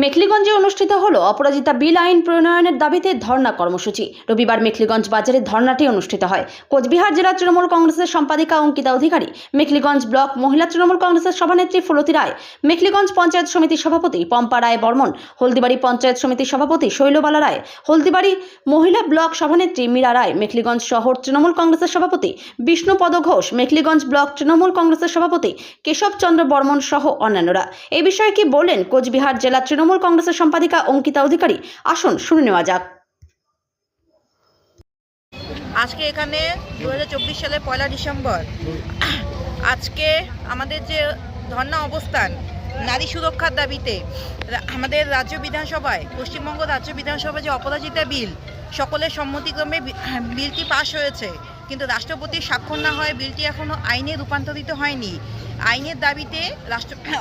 মেখলিগঞ্জে অনুষ্ঠিত হলো অপরাজিতা বিল আইন প্রণয়নের দাবিতে ধর্ণা কর্মসূচি। রবিবার মেখলিগঞ্জ বাজারে ধর্ণাটি অনুষ্ঠিত হয়। কোচবিহার জেলা তৃণমূল কংগ্রেসের সম্পাদিকা অঙ্কিতা অধিকারী, মেখলিগঞ্জ ব্লক মহিলা তৃণমূল কংগ্রেসের সভানেত্রী ফুলতি রায়, মেখলিগঞ্জ পঞ্চায়েত সমিতির সভাপতি পম্পা রায় বর্মন, হলদিবাড়ি পঞ্চায়েত সমিতির সভাপতি শৈলবালা রায়, হলদিবাড়ি মহিলা ব্লক সভানেত্রী মীরা রায়, মেখলিগঞ্জ শহর তৃণমূল কংগ্রেসের সভাপতি বিষ্ণুপদ ঘোষ, মেখলিগঞ্জ ব্লক তৃণমূল কংগ্রেসের সভাপতি কেশব চন্দ্র বর্মন সহ অন্যান্যরা। এই বিষয়ে কি বললেন কোচবিহার জেলা তৃণমূল কংগ্রেসের সম্পাদিকা অঙ্কিতা অধিকারী, আসুন শুনে নেওয়া যাক। আজকে এখানে 2024 সালের 1 ডিসেম্বর আজকে আমাদের যে ধর্ণা অবস্থান নারী সুরক্ষার দাবিতে আমাদের রাজ্য বিধানসভায়, পশ্চিমবঙ্গ রাজ্য বিধানসভায় যে অপরাজিতা বিল সকলের সম্মতিক্রমে বিলটি পাশ হয়েছে, কিন্তু রাষ্ট্রপতির স্বাক্ষর না হয় বিলটি এখনও আইনে রূপান্তরিত হয়নি। আইনের দাবিতে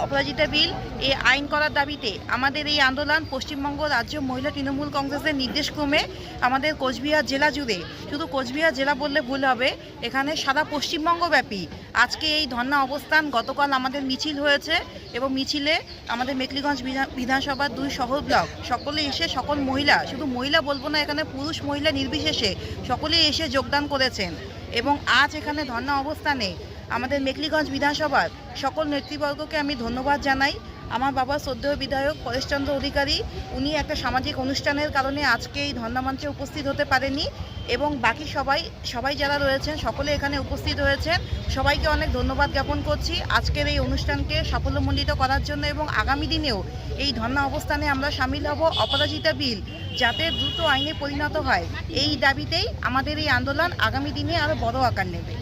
অপরাজিতা বিল এই আইন করার দাবিতে আমাদের এই আন্দোলন পশ্চিমবঙ্গ রাজ্য মহিলা তৃণমূল কংগ্রেসের নির্দেশক্রমে আমাদের কোচবিহার জেলা জুড়ে, শুধু কোচবিহার জেলা বললে ভুল হবে, এখানে সারা পশ্চিমবঙ্গব্যাপী আজকে এই ধর্ণা অবস্থান। গতকাল আমাদের মিছিল হয়েছে এবং মিছিলে আমাদের মেখলিগঞ্জ বিধানসভার 2 শহর ব্লক সকলে এসে, সকল মহিলা, শুধু মহিলা বলবো না, এখানে পুরুষ মহিলা নির্বিশেষে সকলেই এসে যোগদান করেছেন। এবং আজ এখানে ধর্ণা অবস্থানে আমাদের মেখলিগঞ্জ বিধানসভার সকল নেতৃবর্গকে আমি ধন্যবাদ জানাই। আমার বাবা শ্রদ্ধেয় বিধায়ক পরেশচন্দ্র অধিকারী, উনি একটা সামাজিক অনুষ্ঠানের কারণে আজকে এই ধর্ণা মঞ্চে উপস্থিত হতে পারেননি, এবং বাকি সবাই যারা রয়েছেন সকলে এখানে উপস্থিত হয়েছেন। সবাইকে অনেক ধন্যবাদ জ্ঞাপন করছি আজকের এই অনুষ্ঠানকে সাফল্যমণ্ডিত করার জন্য, এবং আগামী দিনেও এই ধর্ণা অবস্থানে আমরা সামিল হব। অপরাজিতা বিল যাতে দ্রুত আইনে পরিণত হয়, এই দাবিতেই আমাদের এই আন্দোলন আগামী দিনে আরও বড় আকার নেবে।